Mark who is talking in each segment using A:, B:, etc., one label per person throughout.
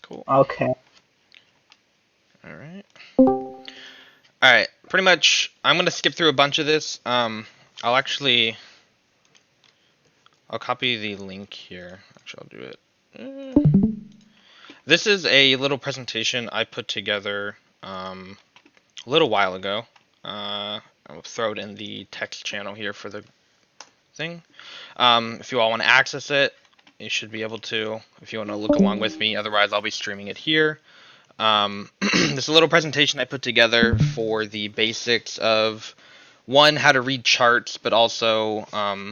A: Cool.
B: Okay.
A: All right. All right. Pretty much, I'm gonna skip through a bunch of this. I'll actually, I'll copy the link here. Actually, I'll do it. This is a little presentation I put together a little while ago. I'll throw it in the text channel here for the thing. If you all want to access it, you should be able to. If you want to look along with me, otherwise I'll be streaming it here. This is a little presentation I put together for the basics of one, how to read charts, but also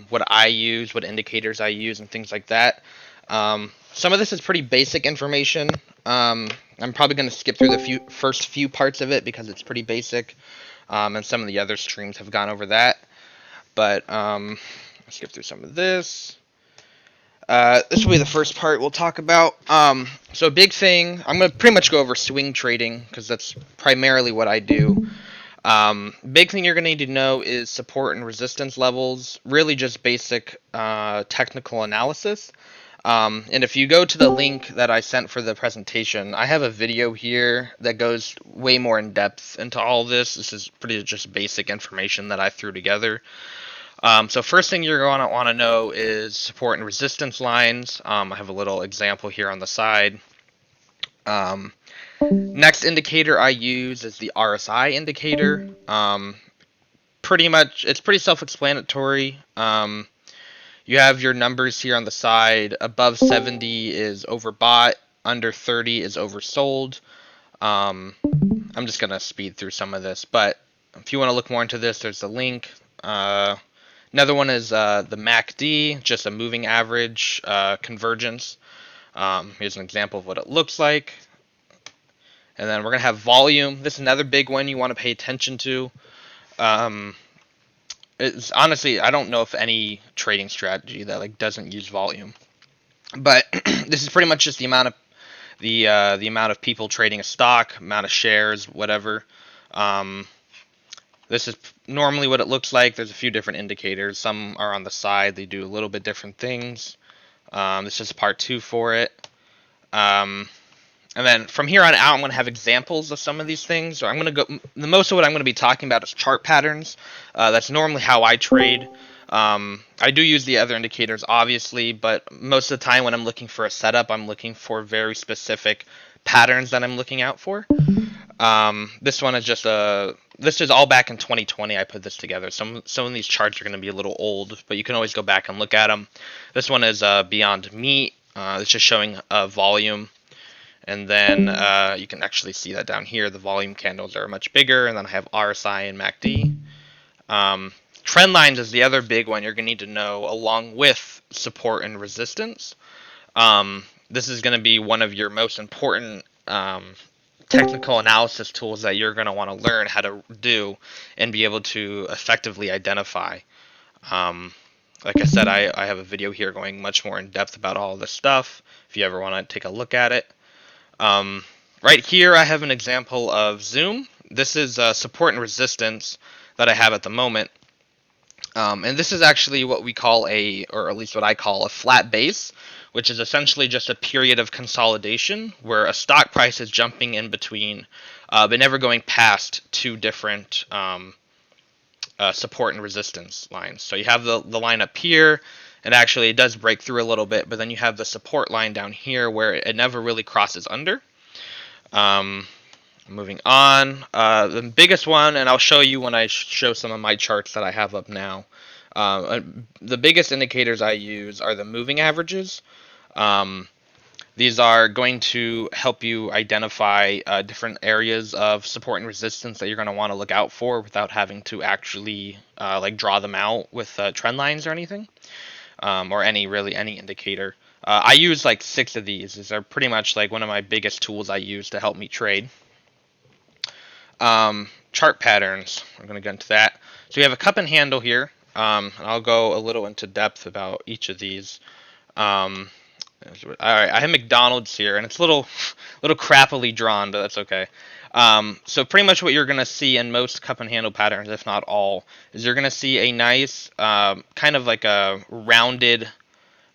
A: what I use, what indicators I use, and things like that. Some of this is pretty basic information. I'm probably going to skip through the first few parts of it because it's pretty basic, and some of the other streams have gone over that. But I'll skip through some of this. This will be the first part we'll talk about. So a big thing, I'm going to pretty much go over swing trading because that's primarily what I do. Big thing you're going to need to know is support and resistance levels, really just basic technical analysis. And if you go to the link that I sent for the presentation, I have a video here that goes way more in depth into all this. This is pretty just basic information that I threw together. So first thing you're going to want to know is support and resistance lines. I have a little example here on the side. Next indicator I use is the RSI indicator. Pretty much, it's pretty self-explanatory. You have your numbers here on the side. Above 70 is overbought. Under 30 is oversold. I'm just going to speed through some of this, but if you want to look more into this, there's a link. Another one is the MACD, just a moving average convergence. Here's an example of what it looks like. And then we're going to have volume. This is another big one you want to pay attention to. It's honestly, I don't know if any trading strategy that doesn't use volume. But this is pretty much just the amount of people trading a stock, amount of shares, whatever. This is normally what it looks like. There's a few different indicators. Some are on the side. They do a little bit different things. This is part 2 for it. And then from here on out, I'm going to have examples of some of these things. So I'm going to go. The most of what I'm going to be talking about is chart patterns. That's normally how I trade. I do use the other indicators, obviously, but most of the time when I'm looking for a setup, I'm looking for very specific patterns that I'm looking out for. This one is just this is all back in 2020. I put this together. Some of these charts are going to be a little old, but you can always go back and look at them. This one is Beyond Meat. It's just showing volume. And then you can actually see that down here. The volume candles are much bigger. And then I have RSI and MACD. Trend lines is the other big one you're going to need to know along with support and resistance. This is going to be one of your most important technical analysis tools that you're going to want to learn how to do and be able to effectively identify. Like I said, I have a video here going much more in depth about all this stuff if you ever want to take a look at it. Right here I have an example of Zoom. This is support and resistance that I have at the moment. And this is actually what we call or at least what I call a flat base, which is essentially just a period of consolidation where a stock price is jumping in between, but never going past two different support and resistance lines. So you have the line up here, and actually it does break through a little bit, but then you have the support line down here where it never really crosses under. Moving on, the biggest one, and I'll show you when I show some of my charts that I have up now. The biggest indicators I use are the moving averages. These are going to help you identify different areas of support and resistance that you're going to want to look out for without having to actually draw them out with trend lines or anything, or any indicator. I use 6 of these. These are pretty much one of my biggest tools I use to help me trade. Chart patterns. I'm going to get into that. So we have a cup and handle here. I'll go a little into depth about each of these. All right, I have McDonald's here, and it's a little crappily drawn, but that's okay. So pretty much what you're going to see in most cup and handle patterns, if not all, is you're going to see a nice kind of like a rounded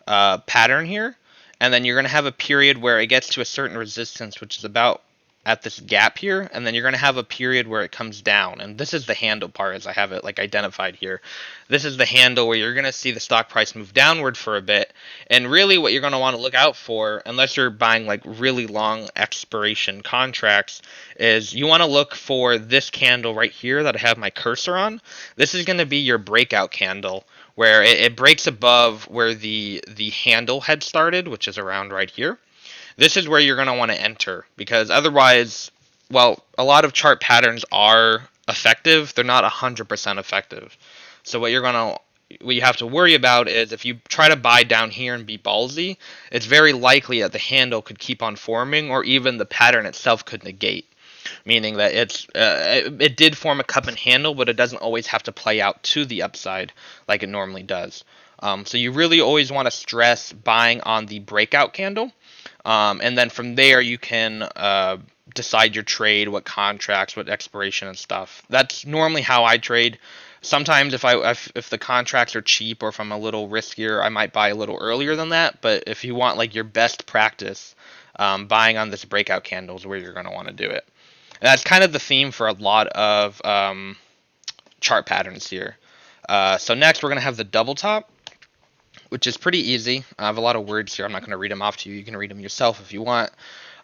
A: pattern here. and then you're going to have a period where it gets to a certain resistance, which is about at this gap here, and then you're going to have a period where it comes down, and this is the handle part as I have it like identified here. This is the handle where you're going to see the stock price move downward for a bit, and really what you're going to want to look out for, unless you're buying like really long expiration contracts, is you want to look for this candle right here that I have my cursor on. This is going to be your breakout candle, where it breaks above where the handle had started, which is around right here. This is where you're going to want to enter, because otherwise, well, a lot of chart patterns are effective. They're not 100% effective. So what you have to worry about is if you try to buy down here and be ballsy, it's very likely that the handle could keep on forming, or even the pattern itself could negate. Meaning that it did form a cup and handle, but it doesn't always have to play out to the upside like it normally does. So you really always want to stress buying on the breakout candle. And then from there, you can decide your trade, what contracts, what expiration and stuff. That's normally how I trade. Sometimes if the contracts are cheap or if I'm a little riskier, I might buy a little earlier than that. But if you want like your best practice, buying on this breakout candle is where you're going to want to do it. And that's kind of the theme for a lot of chart patterns here. So next, we're going to have the double top, which is pretty easy. I have a lot of words here. I'm not going to read them off to you. You can read them yourself if you want.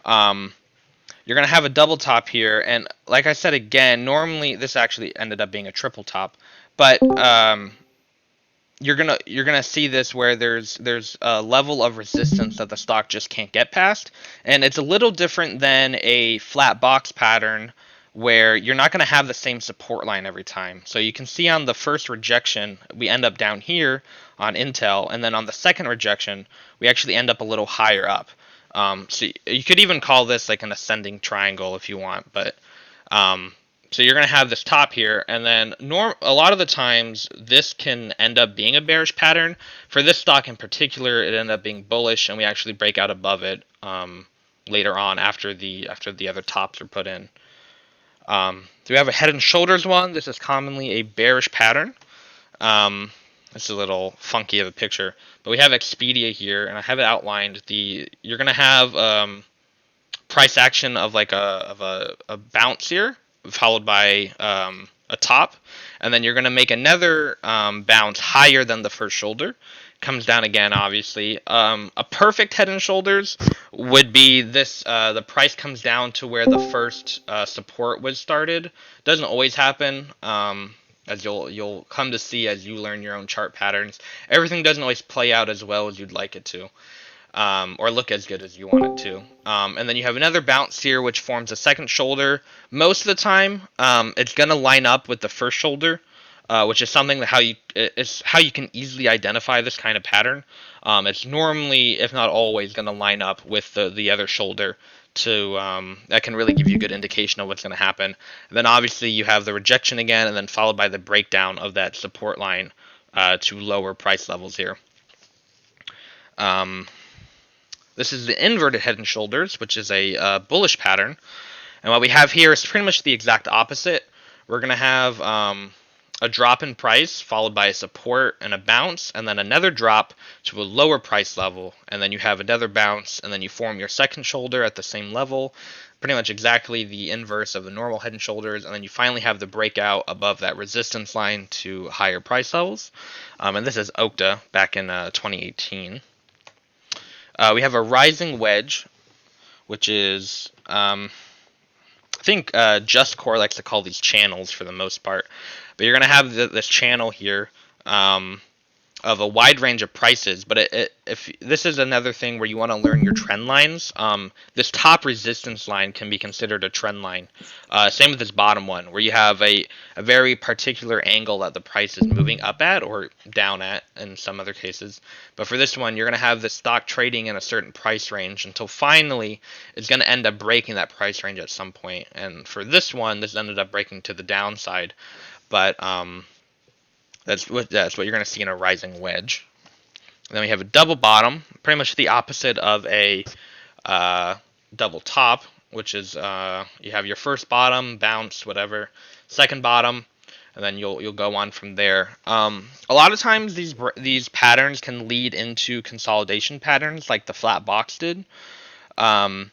A: You're going to have a double top here. And like I said, again, normally this actually ended up being a triple top. But you're gonna see this where there's a level of resistance that the stock just can't get past, and it's a little different than a flat box pattern where you're not going to have the same support line every time. So you can see on the first rejection we end up down here on Intel, and then on the second rejection we actually end up a little higher up. So you could even call this like an ascending triangle if you want, but so you're going to have this top here, and then a lot of the times this can end up being a bearish pattern. For this stock in particular, it ended up being bullish, and we actually break out above it later on after the other tops are put in. So we have a head and shoulders one. This is commonly a bearish pattern. This is a little funky of a picture, but we have Expedia here, and I have it outlined. You're going to have price action of like a bounce here, followed by a top, and then you're going to make another bounce higher than the first shoulder. Comes down again, obviously. A perfect head and shoulders would be this. The price comes down to where the first support was started. Doesn't always happen, as you'll come to see as you learn your own chart patterns. Everything doesn't always play out as well as you'd like it to. Or look as good as you want it to. And then you have another bounce here, which forms a second shoulder. Most of the time, it's going to line up with the first shoulder, which is something that it's how you can easily identify this kind of pattern. It's normally, if not always, going to line up with the other shoulder. That can really give you a good indication of what's going to happen. And then obviously you have the rejection again, and then followed by the breakdown of that support line to lower price levels here. This is the inverted head and shoulders, which is a bullish pattern. And what we have here is pretty much the exact opposite. We're going to have a drop in price followed by a support and a bounce, and then another drop to a lower price level, and then you have another bounce, and then you form your second shoulder at the same level, pretty much exactly the inverse of the normal head and shoulders, and then you finally have the breakout above that resistance line to higher price levels. And this is Okta back in 2018. We have a rising wedge, which is, I think Just Core likes to call these channels for the most part. But you're going to have this channel here of a wide range of prices. But if this is another thing where you want to learn your trend lines, this top resistance line can be considered a trend line. Same with this bottom one, where you have a very particular angle that the price is moving up at or down at in some other cases. But for this one, you're going to have the stock trading in a certain price range until finally it's going to end up breaking that price range at some point. And for this one, this ended up breaking to the downside. But that's what you're going to see in a rising wedge. And then we have a double bottom, pretty much the opposite of a double top, which is you have your first bottom, bounce, whatever, second bottom, and then you'll go on from there. A lot of times these patterns can lead into consolidation patterns, like the flat box did. Um,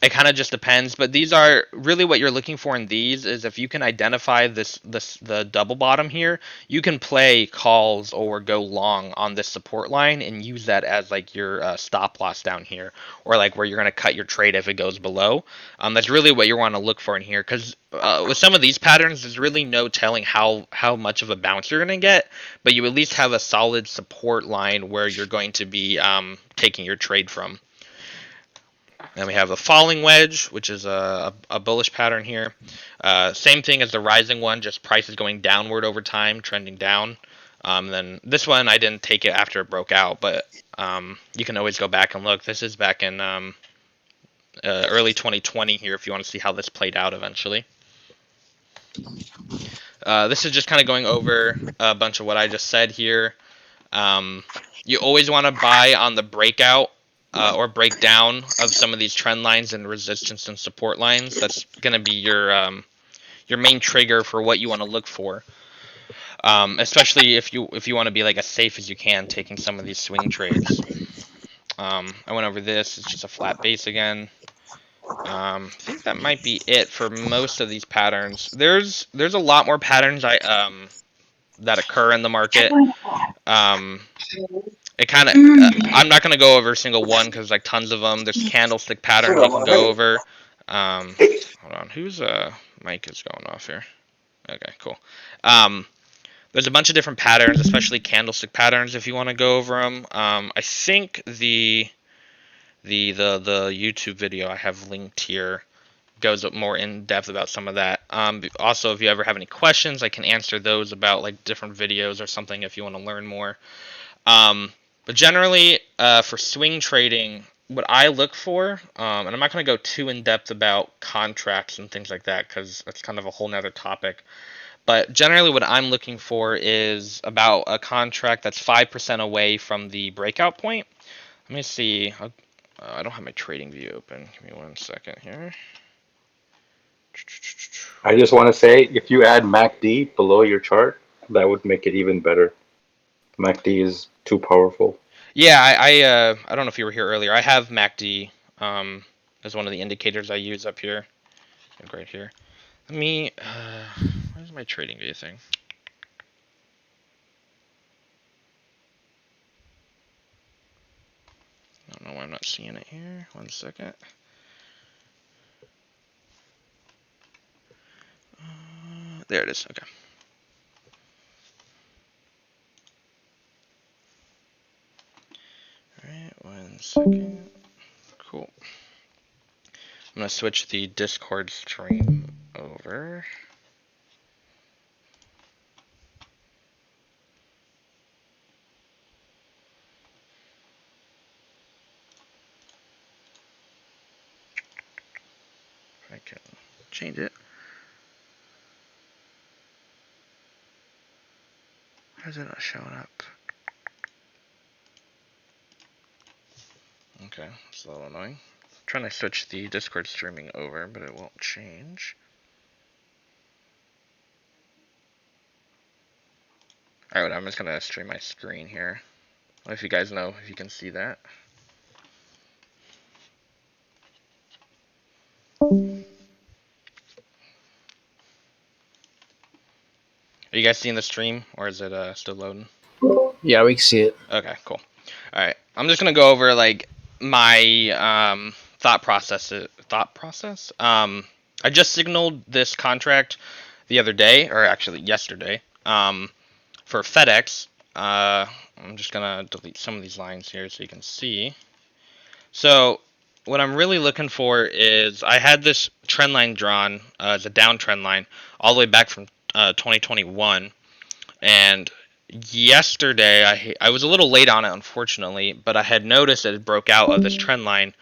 A: it kind of just depends, but these are really what you're looking for in these is if you can identify this the double bottom here, you can play calls or go long on this support line and use that as like your stop loss down here, or like where you're going to cut your trade if it goes below. That's really what you want to look for in here, because with some of these patterns, there's really no telling how much of a bounce you're going to get, but you at least have a solid support line where you're going to be taking your trade from. Then we have the falling wedge, which is a bullish pattern here. Same thing as the rising one, just price is going downward over time, trending down. Then this one, I didn't take it after it broke out, but you can always go back and look. This is back in early 2020 here if you want to see how this played out eventually. This is just kind of going over a bunch of what I just said here. You always want to buy on the breakout or breakdown of some of these trend lines and resistance and support lines. That's going to be your main trigger for what you want to look for. Especially if you want to be like as safe as you can taking some of these swing trades. I went over this. It's just a flat base again. I think that might be it for most of these patterns. There's a lot more patterns that occur in the market. It kind of I'm not gonna go over a single one because like tons of them. There's candlestick patterns you can go over. Hold on, whose mic is going off here? Okay, cool. There's a bunch of different patterns, especially candlestick patterns. If you want to go over them, I think the YouTube video I have linked here goes more in depth about some of that. Also, if you ever have any questions, I can answer those about like different videos or something if you want to learn more. But generally, for swing trading, what I look for, and I'm not going to go too in depth about contracts and things like that because that's kind of a whole nother topic. But generally, what I'm looking for is about a contract that's 5% away from the breakout point. Let me see. I don't have my trading view open. Give me 1 second here.
B: I just want to say, if you add MACD below your chart, that would make it even better. MACD is too powerful.
A: Yeah, I don't know if you were here earlier. I have MACD as one of the indicators I use up here. Like right here. Let me. Where's my trading view thing? I don't know why I'm not seeing it here. 1 second. There it is. Okay. Alright, 1 second. Cool. I'm going to switch the Discord stream over. I can change it. Why is it not showing up? Okay, it's a little annoying. I'm trying to switch the Discord streaming over, but it won't change. Alright, I'm just gonna stream my screen here. If you guys know if you can see that. Are you guys seeing the stream, or is it still loading?
C: Yeah, we can see it.
A: Okay, cool. All right, I'm just gonna go over like my thought process. I just signaled this contract the other day, or actually yesterday, for FedEx. I'm just gonna delete some of these lines here so you can see. So what I'm really looking for is I had this trend line drawn as a downtrend line all the way back from 2021, and yesterday I was a little late on it, unfortunately, but I had noticed it broke out of this trend line.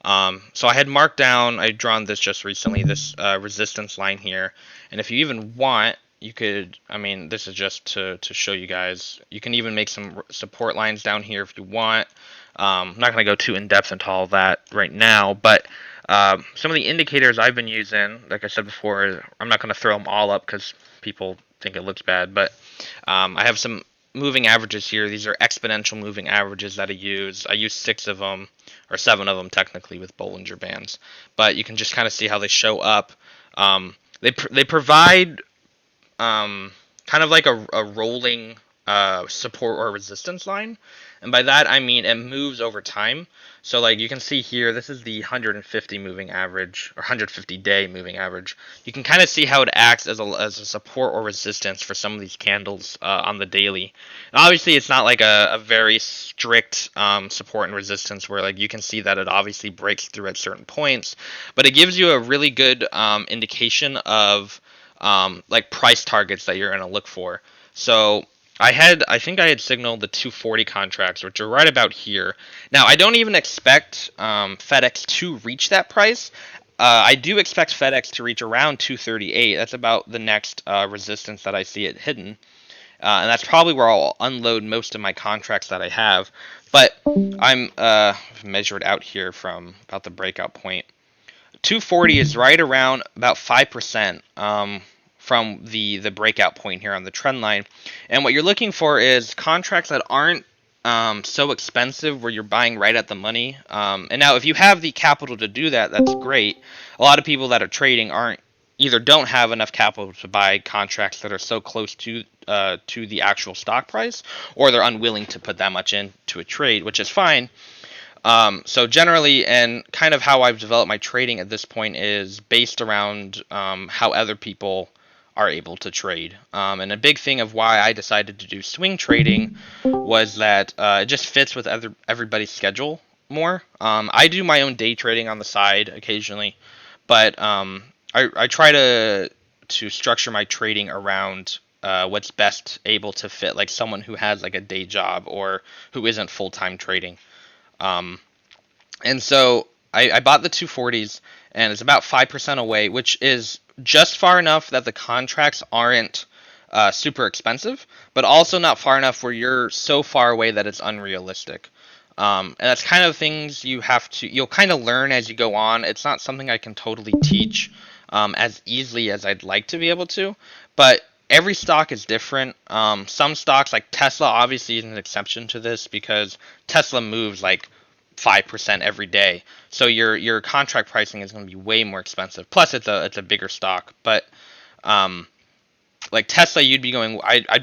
A: So I had marked down, I had drawn this just recently, this resistance line here, and if you even want, you could, I mean, this is just to show you guys, you can even make some support lines down here if you want. I'm not going to go too in depth into all that right now, but some of the indicators I've been using, like I said before, I'm not going to throw them all up because people think it looks bad, but I have some moving averages here. These are exponential moving averages that I use. I use 6 of them, or 7 of them technically with Bollinger Bands, but you can just kind of see how they show up. They provide kind of like a rolling support or resistance line, and by that I mean it moves over time. So like you can see here, this is the 150 moving average or 150 day moving average. You can kind of see how it acts as a support or resistance for some of these candles on the daily. And obviously, it's not like a very strict support and resistance where like you can see that it obviously breaks through at certain points, but it gives you a really good indication of like price targets that you're going to look for. So I think I had signaled the 240 contracts, which are right about here. Now I don't even expect FedEx to reach that price. I do expect FedEx to reach around 238. That's about the next resistance that I see it hidden. And that's probably where I'll unload most of my contracts that I have. But I'm measured out here from about the breakout point. 240 is right around about 5% from the breakout point here on the trend line. And what you're looking for is contracts that aren't so expensive where you're buying right at the money. And now if you have the capital to do that, that's great. A lot of people that are trading aren't either don't have enough capital to buy contracts that are so close to the actual stock price, or they're unwilling to put that much into a trade, which is fine. So generally, and kind of how I've developed my trading at this point is based around how other people are able to trade. And a big thing of why I decided to do swing trading was that it just fits with everybody's schedule more. I do my own day trading on the side occasionally, but I try to structure my trading around what's best able to fit like someone who has like a day job or who isn't full-time trading. Um, and so I bought the 240s, and it's about 5% away, which is just far enough that the contracts aren't super expensive, but also not far enough where you're so far away that it's unrealistic. And that's kind of things you'll kind of learn as you go on. It's not something I can totally teach as easily as I'd like to be able to, but every stock is different. Some stocks like Tesla obviously is an exception to this because Tesla moves like 5% every day. So your contract pricing is going to be way more expensive. Plus it's a bigger stock, but um, like Tesla, I'd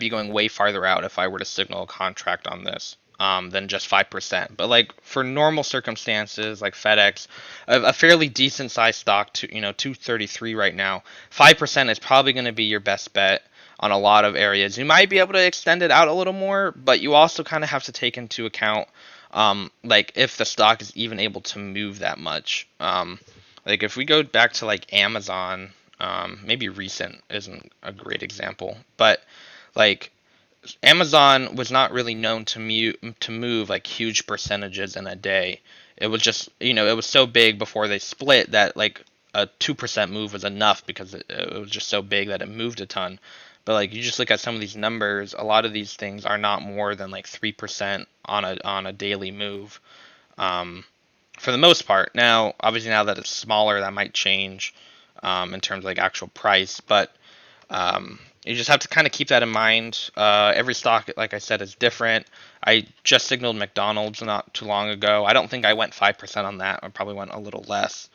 A: be going way farther out if I were to signal a contract on this than just 5%. But like for normal circumstances, like FedEx, a fairly decent sized stock, to 233 right now, 5% is probably going to be your best bet on a lot of areas. You might be able to extend it out a little more, but you also kind of have to take into account like if the stock is even able to move that much. Like if we go back to like Amazon, maybe recent isn't a great example, but like Amazon was not really known to move like huge percentages in a day. It was just it was so big before they split that like a 2% move was enough because it was just so big that it moved a ton. But like you just look at some of these numbers, a lot of these things are not more than like 3% on a daily move. Um, for the most part. Now, obviously, now that it's smaller, that might change in terms of like actual price, but you just have to kind of keep that in mind. Every stock, like I said, is different. I just signaled McDonald's not too long ago. I don't think I went 5% on that. I probably went a little less.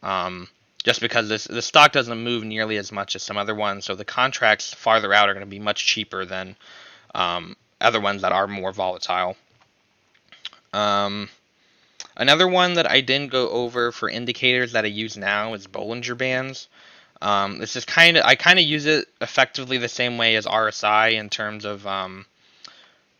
A: Um, just because this stock doesn't move nearly as much as some other ones, so the contracts farther out are going to be much cheaper than other ones that are more volatile. Um, Another one that I didn't go over for indicators that I use now is Bollinger Bands. This is I kind of use it effectively the same way as RSI in terms of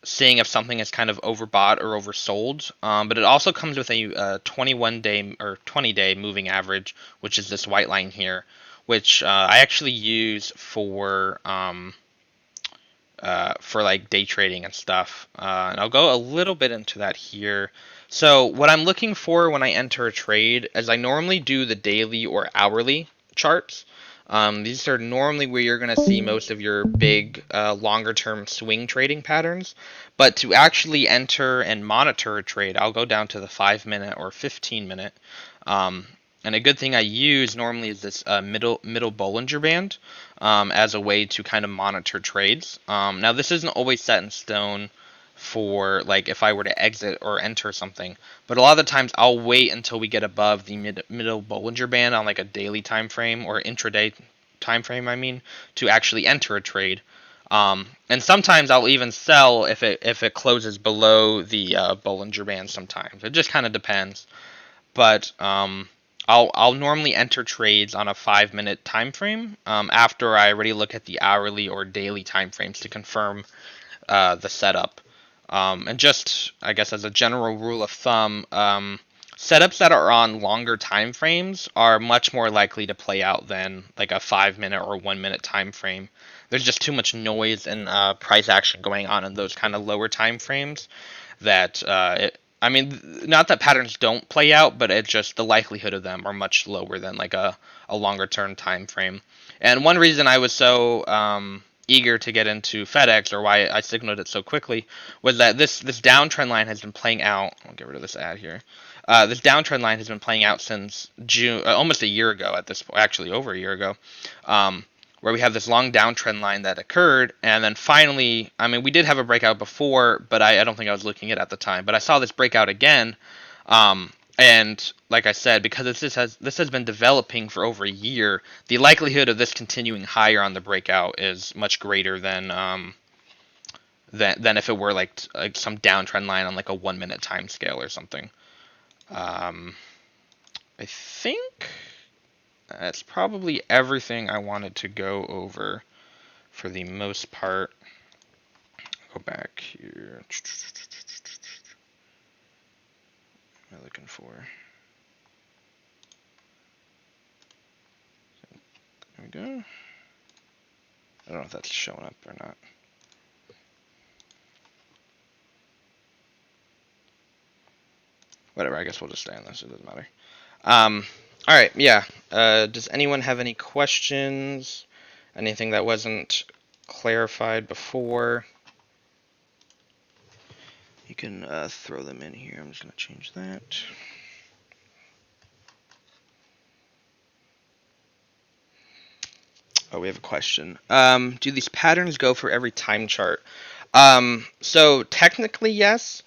A: seeing if something is kind of overbought or oversold. But it also comes with a 21 day or 20-day moving average, which is this white line here, which I actually use for like day trading and stuff. And I'll go a little bit into that here. So what I'm looking for when I enter a trade is I normally do the daily or hourly charts. These are normally where you're going to see most of your big longer term swing trading patterns. But to actually enter and monitor a trade, I'll go down to the 5-minute or 15-minute. Um, And a good thing I use normally is this middle Bollinger Band as a way to kind of monitor trades. Now this isn't always set in stone for like if I were to exit or enter something, but a lot of the times I'll wait until we get above the middle Bollinger Band on like a daily time frame or intraday time frame, I mean, to actually enter a trade. And sometimes I'll even sell if it closes below the Bollinger Band. Sometimes it just kind of depends. But I'll normally enter trades on a 5 minute time frame after I already look at the hourly or daily time frames to confirm the setup. And just I guess as a general rule of thumb, setups that are on longer time frames are much more likely to play out than like a 5 minute or 1 minute time frame. There's just too much noise and price action going on in those kind of lower time frames that I mean, not that patterns don't play out, but it just the likelihood of them are much lower than like a longer term time frame. And one reason I was so eager to get into FedEx, or why I signaled it so quickly, was that this downtrend line has been playing out. I'll get rid of this ad here. This downtrend line has been playing out since June, almost a year ago at this point, actually over a year ago. Where we have this long downtrend line that occurred, and then finally, I mean, we did have a breakout before, but I don't think I was looking at the time. But I saw this breakout again, and like I said, because this has been developing for over a year, the likelihood of this continuing higher on the breakout is much greater than if it were like some downtrend line on like a 1 minute time scale or something. I think that's probably everything I wanted to go over for the most part. Go back here. What am I looking for? There we go. I don't know if that's showing up or not. Whatever, I guess we'll just stay on this. It doesn't matter. All right, yeah. Does anyone have any questions? Anything that wasn't clarified before? You can throw them in here. I'm just going to change that. Oh, we have a question. Do these patterns go for every time chart? So technically, yes.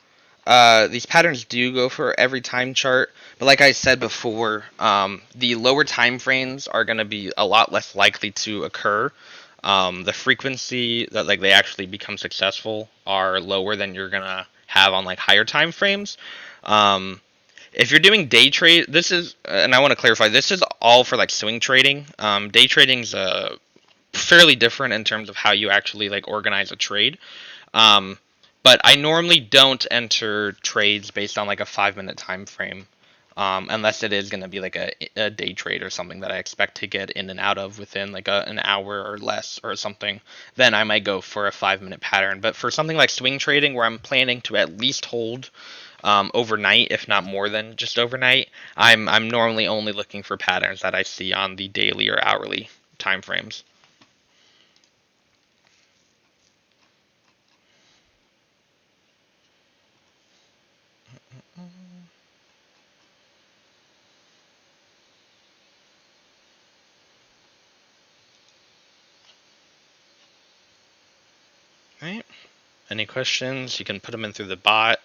A: These patterns do go for every time chart, but like I said before, the lower time frames are going to be a lot less likely to occur. The frequency that like they actually become successful are lower than you're gonna have on like higher time frames. If you're doing day trade, this is, and I want to clarify, this is all for like swing trading. Day trading's fairly different in terms of how you actually like organize a trade. Um, but I normally don't enter trades based on like a 5 minute time frame, unless it is going to be like a day trade or something that I expect to get in and out of within like an hour or less or something. Then I might go for a 5 minute pattern. But for something like swing trading, where I'm planning to at least hold overnight, if not more than just overnight, I'm normally only looking for patterns that I see on the daily or hourly time frames. Right. Any questions? You can put them in through the bot,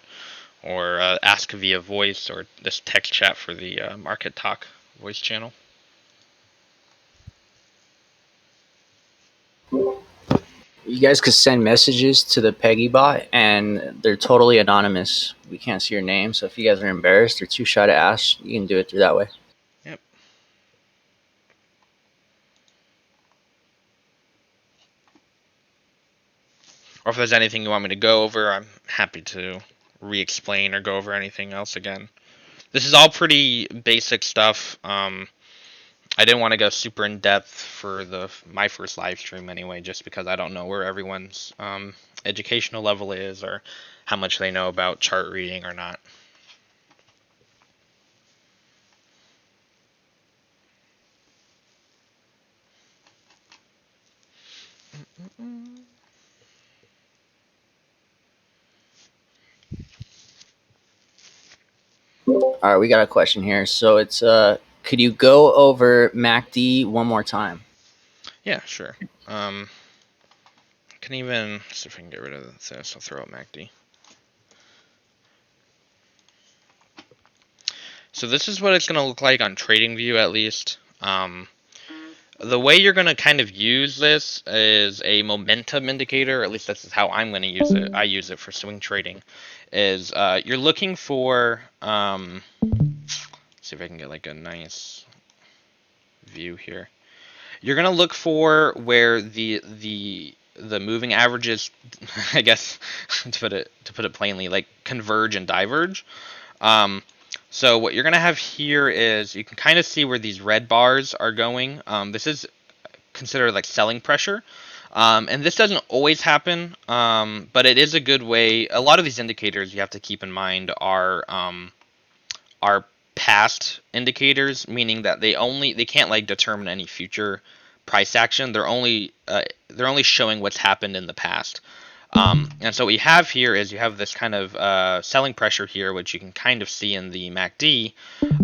A: or ask via voice, or this text chat for the Market Talk voice channel.
C: You guys could send messages to the Peggy bot, and they're totally anonymous. We can't see your name, so if you guys are embarrassed or too shy to ask, you can do it through that way.
A: Yep. Or if there's anything you want me to go over, I'm happy to re-explain or go over anything else again. This is all pretty basic stuff. I didn't want to go super in depth for my first live stream anyway, just because I don't know where everyone's educational level is or how much they know about chart reading or not.
C: All right, we got a question here. So it's Could you go over MACD one more time?
A: Yeah, sure. Can even see if I can get rid of this. I'll throw out MACD. So this is what it's going to look like on TradingView, at least. The way you're going to kind of use this is a momentum indicator. At least that's how I'm going to use it. I use it for swing trading. Is you're looking for let's see if I can get like a nice view here. You're going to look for where the moving averages, I guess, to put it plainly, like converge and diverge. So what you're going to have here is you can kind of see where these red bars are going. This is considered like selling pressure. And this doesn't always happen, but it is a good way. A lot of these indicators you have to keep in mind are past indicators, meaning that they can't like determine any future price action. They're only showing what's happened in the past. And so what you have here is you have this kind of selling pressure here, which you can kind of see in the MACD.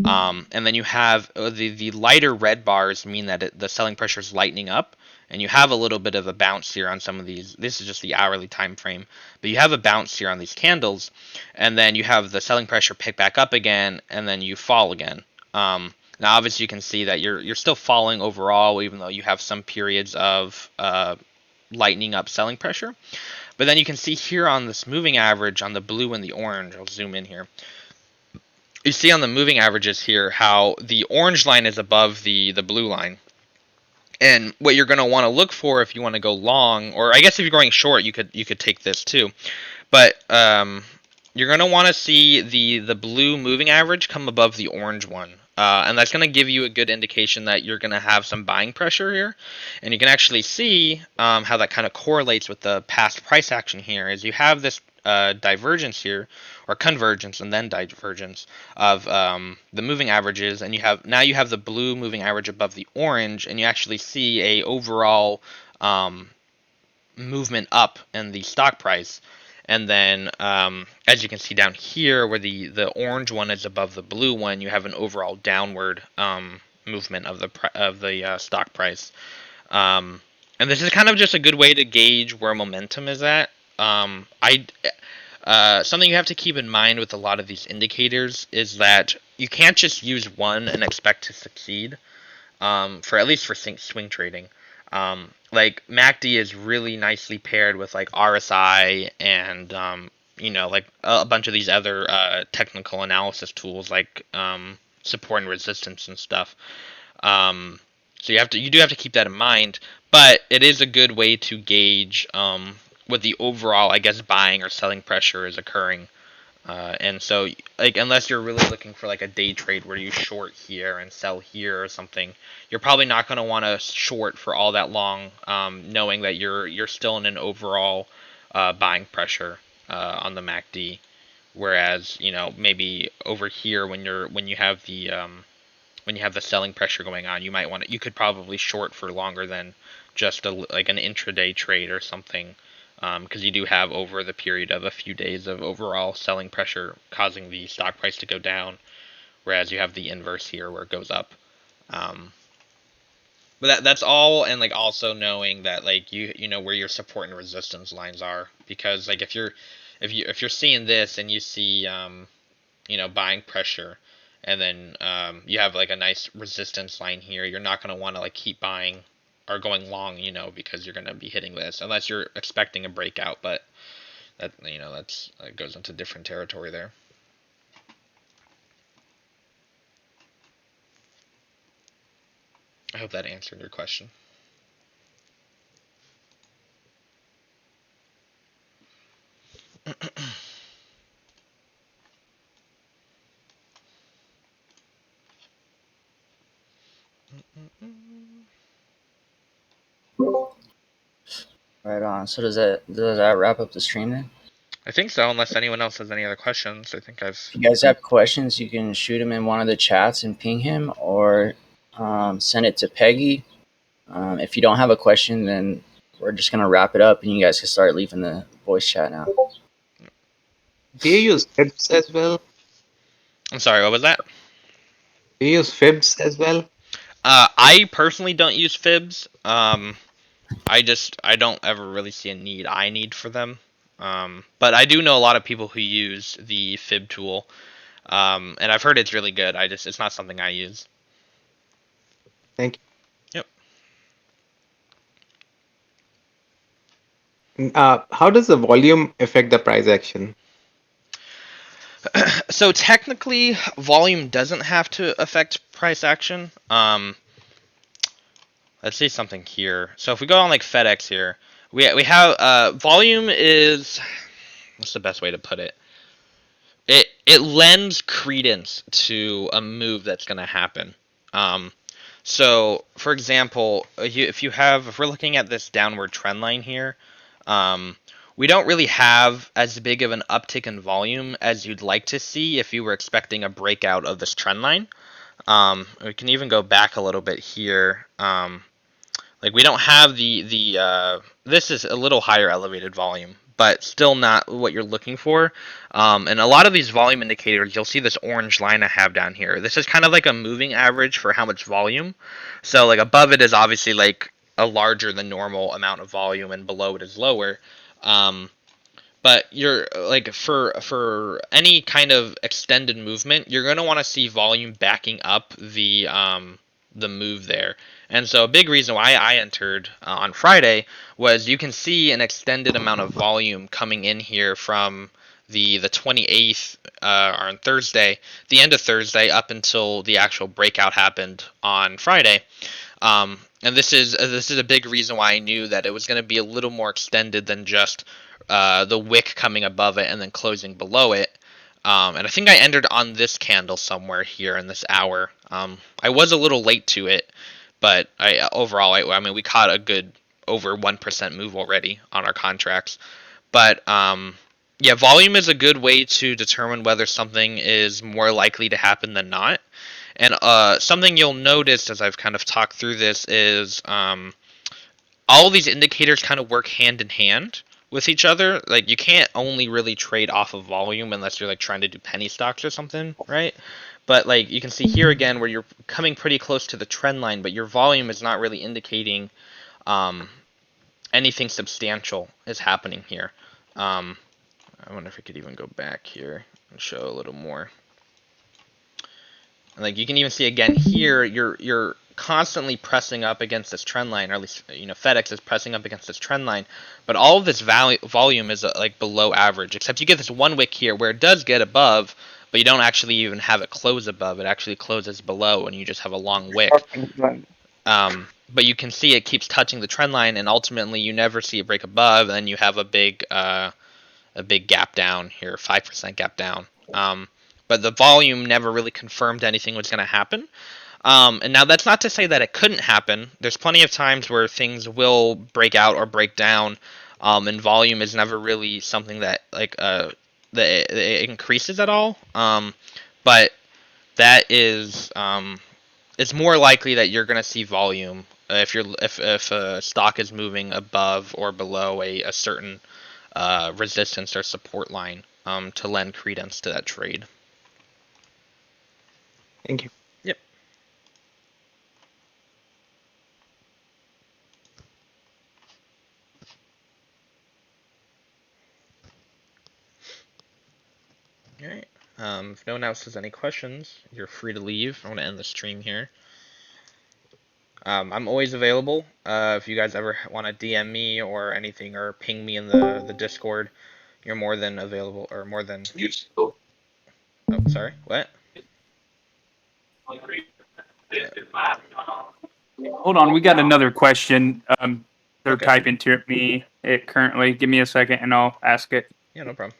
A: And then you have the lighter red bars mean that the selling pressure is lightening up, and you have a little bit of a bounce here on some of these. This is just the hourly time frame, but you have a bounce here on these candles, and then you have the selling pressure pick back up again, and then you fall again. Now, obviously, you can see that you're still falling overall, even though you have some periods of lightening up selling pressure. But then you can see here on this moving average on the blue and the orange. I'll zoom in here. You see on the moving averages here how the orange line is above the blue line. And what you're going to want to look for if you want to go long, or I guess if you're going short, you could take this too. But you're going to want to see the blue moving average come above the orange one. And that's going to give you a good indication that you're going to have some buying pressure here. And you can actually see how that kind of correlates with the past price action here is you have this divergence here, or convergence and then divergence of the moving averages, and you have the blue moving average above the orange, and you actually see a overall movement up in the stock price. And then, as you can see down here, where the orange one is above the blue one, you have an overall downward movement of the stock price. And this is kind of just a good way to gauge where momentum is at. Something you have to keep in mind with a lot of these indicators is that you can't just use one and expect to succeed. At least for swing trading. Like MACD is really nicely paired with like RSI and like a bunch of these other technical analysis tools like support and resistance and stuff. So you do have to keep that in mind, but it is a good way to gauge what the overall, I guess, buying or selling pressure is occurring. And so, like, unless you're really looking for like a day trade where you short here and sell here or something, you're probably not going to want to short for all that long, knowing that you're still in an overall buying pressure on the MACD. Whereas, maybe over here when you have the selling pressure going on, you could probably short for longer than just like an intraday trade or something. Because you do have over the period of a few days of overall selling pressure causing the stock price to go down, whereas you have the inverse here where it goes up. But that's all, and like also knowing that like you know where your support and resistance lines are, because like if you're seeing this and you see buying pressure, and then you have like a nice resistance line here, you're not going to want to like keep buying or going long, because you're going to be hitting this unless you're expecting a breakout, but that goes into different territory there. I hope that answered your question.
C: Right on. So does that wrap up the stream then?
A: I think so, unless anyone else has any other questions. I think
C: If you guys have questions, you can shoot him in one of the chats and ping him, or send it to Peggy. If you don't have a question, then we're just gonna wrap it up, and you guys can start leaving the voice chat now.
B: Do you use heads as well?
A: I'm sorry, what was that?
D: Do you use fibs as well?
A: I personally don't use fibs. I don't ever really see a need for them. But I do know a lot of people who use the fib tool. And I've heard it's really good. It's not something I use.
D: Thank
A: Yep.
D: you. How does the volume affect the price action?
A: So technically, volume doesn't have to affect price action. Let's see something here. So if we go on like FedEx here, we have volume is, what's the best way to put it? It lends credence to a move that's going to happen. So for example, if we're looking at this downward trend line here, we don't really have as big of an uptick in volume as you'd like to see if you were expecting a breakout of this trend line. We can even go back a little bit here. Like we don't have the this is a little higher elevated volume, but still not what you're looking for. And a lot of these volume indicators, you'll see this orange line I have down here. This is kind of like a moving average for how much volume. So like above it is obviously like a larger than normal amount of volume, and below it is lower. Um, but you're like for any kind of extended movement, you're gonna want to see volume backing up the move there. And so a big reason why I entered on Friday was you can see an extended amount of volume coming in here from the 28th on Thursday, the end of Thursday up until the actual breakout happened on Friday. And this is a big reason why I knew that it was going to be a little more extended than just the wick coming above it and then closing below it. And I think I entered on this candle somewhere here in this hour. I was a little late to it, but I mean, we caught a good over 1% move already on our contracts. But yeah, volume is a good way to determine whether something is more likely to happen than not. And something you'll notice as I've kind of talked through this is all these indicators kind of work hand in hand with each other. Like you can't only really trade off of volume unless you're like trying to do penny stocks or something, right? But like you can see here again where you're coming pretty close to the trend line, but your volume is not really indicating um, anything substantial is happening here. I wonder if I could even go back here and show a little more. And like you can even see again here, you're constantly pressing up against this trend line, or at least FedEx is pressing up against this trend line. But all of this volume is like below average, except you get this one wick here where it does get above, but you don't actually even have it close above. It actually closes below, and you just have a long wick. But you can see it keeps touching the trend line, and ultimately you never see it break above, and then you have a big gap down here, 5% gap down. But the volume never really confirmed anything was going to happen. And now that's not to say that it couldn't happen. There's plenty of times where things will break out or break down, and volume is never really something that that it increases at all. But that is it's more likely that you're going to see volume if a stock is moving above or below a certain resistance or support line to lend credence to that trade.
D: Thank you.
A: Yep. All right. If no one else has any questions, you're free to leave. I'm going to end the stream here. I'm always available. If you guys ever want to DM me or anything or ping me in the Discord, you're more than available or more than. Oh, sorry. What?
E: Hold on, we got another question. They're
A: Okay.
E: typing to me currently. Give me a second and I'll ask it.
A: Yeah, no problem.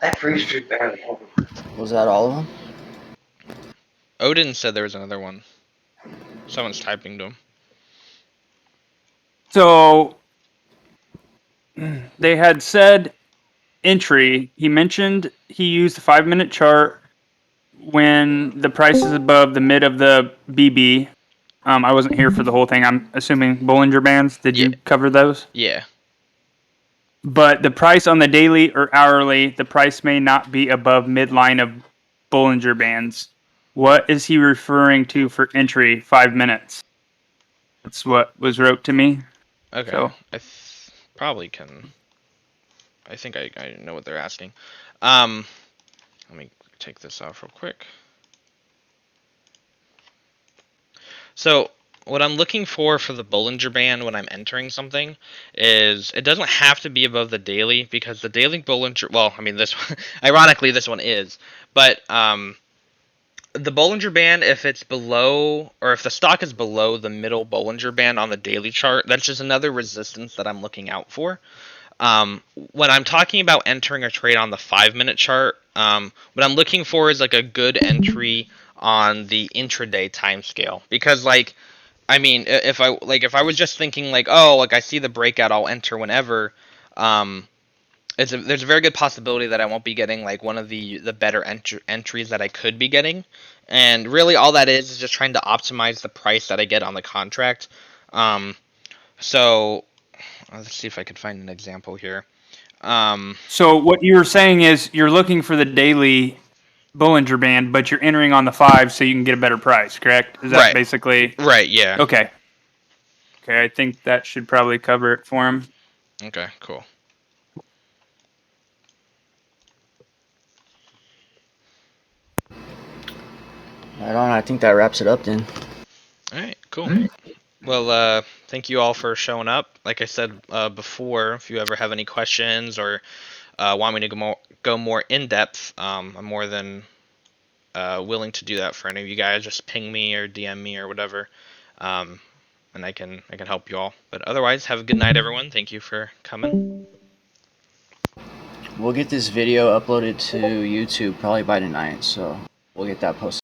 C: That freezer barely. Was that all of them?
A: Odin said there was another one. Someone's typing to him.
E: So they had said entry. He mentioned he used a 5-minute chart when the price is above the mid of the BB. I wasn't here for the whole thing. I'm assuming Bollinger Bands. Did
A: Yeah.
E: you cover those?
A: Yeah.
E: But the price on the daily or hourly, the price may not be above midline of Bollinger Bands. What is he referring to for entry 5 minutes? That's what was wrote to me.
A: Okay.
E: So
A: I probably can. I think I know what they're asking. Let me take this off real quick. So what I'm looking for the Bollinger Band when I'm entering something is it doesn't have to be above the daily, because the daily Bollinger, well, I mean this one, ironically this one is, but the Bollinger Band, if it's below, or if the stock is below the middle Bollinger Band on the daily chart, that's just another resistance that I'm looking out for. When I'm talking about entering a trade on the 5-minute chart, what I'm looking for is like a good entry on the intraday time scale, because like, I mean, if I was just thinking like, oh, like I see the breakout, I'll enter whenever. There's a very good possibility that I won't be getting like one of the better entries that I could be getting, and really all that is just trying to optimize the price that I get on the contract. So let's see if I could find an example here.
E: So what you're saying is you're looking for the daily Bollinger Band, but you're entering on the 5 so you can get a better price, correct? Is that
A: Right.
E: basically
A: Right, yeah.
E: okay? Okay, I think that should probably cover it for him.
A: Okay, cool.
C: Right on. I think that wraps it up then.
A: All right, cool. Well, thank you all for showing up. Like I said before, if you ever have any questions or want me to go more in depth, I'm more than willing to do that for any of you guys. Just ping me or DM me or whatever, and I can help you all. But otherwise, have a good night, everyone. Thank you for coming.
C: We'll get this video uploaded to YouTube probably by tonight, so we'll get that posted.